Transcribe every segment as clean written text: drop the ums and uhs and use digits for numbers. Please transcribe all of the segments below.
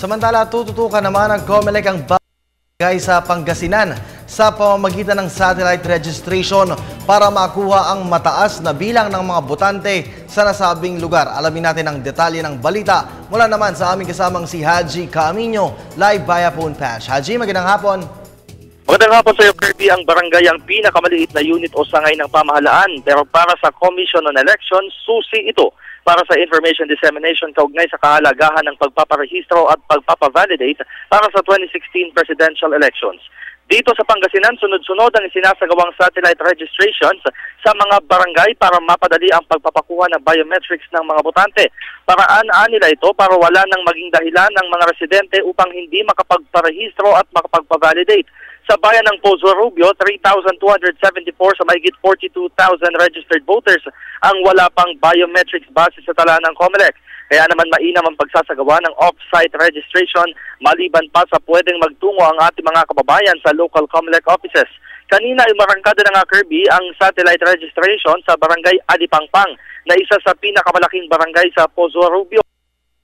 Samantala, tututukan naman ng COMELEC ang barangay sa Pangasinan sa pamamagitan ng satellite registration para makuha ang mataas na bilang ng mga botante sa nasabing lugar. Alamin natin ang detalye ng balita mula naman sa aming kasamang si Haji Camino, live via phone patch. Haji, magandang hapon. Magandang hapon sa iyo, Kirby. Ang barangay ang pinakamaliit na unit o sangay ng pamahalaan, pero para sa Commission on Elections, susi ito para sa information dissemination kaugnay sa kahalagahan ng pagpaparehistro at pagpapavalidate para sa 2016 presidential elections. Dito sa Pangasinan, sunod-sunod ang isinasagawang satellite registrations sa mga barangay para mapadali ang pagpapakuha ng biometrics ng mga botante. Paraan nila ito para wala nang maging dahilan ng mga residente upang hindi makapagparehistro at makapagpavalidate. Sa bayan ng Pozo Rubio, 3,274 sa mahigit 42,000 registered voters ang wala pang biometrics base sa tala ng COMELEC. Kaya naman mainam ang pagsasagawa ng off-site registration maliban pa sa pwedeng magtungo ang ating mga kababayan sa local COMELEC offices. Kanina ay marangkada na nga, Kirby, ang satellite registration sa barangay Adipangpang na isa sa pinakamalaking barangay sa Pozo Rubio.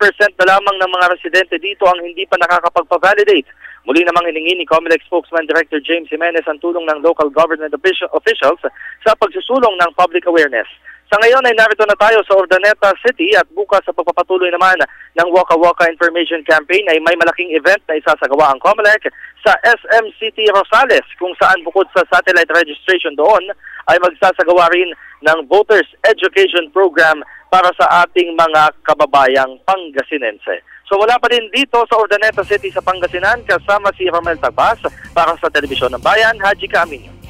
% na lamang ng mga residente dito ang hindi pa nakakapagpa-validate. Muli namang hiningi ni COMELEC spokesman Director James Jimenez ang tulong ng local government officials sa pagsusulong ng public awareness. Sa ngayon ay narito na tayo sa Urdaneta City at bukas sa pagpapatuloy naman ng Waka Waka Information Campaign ay may malaking event na isasagawa ang COMELEC sa SM City Rosales kung saan bukod sa satellite registration doon ay magsasagawa rin ng Voters Education Program para sa ating mga kababayang Pangasinense. So wala pa din dito sa Urdaneta City sa Pangasinan kasama si Romel Tagbas para sa Telebisyon ng Bayan, Haji Camino.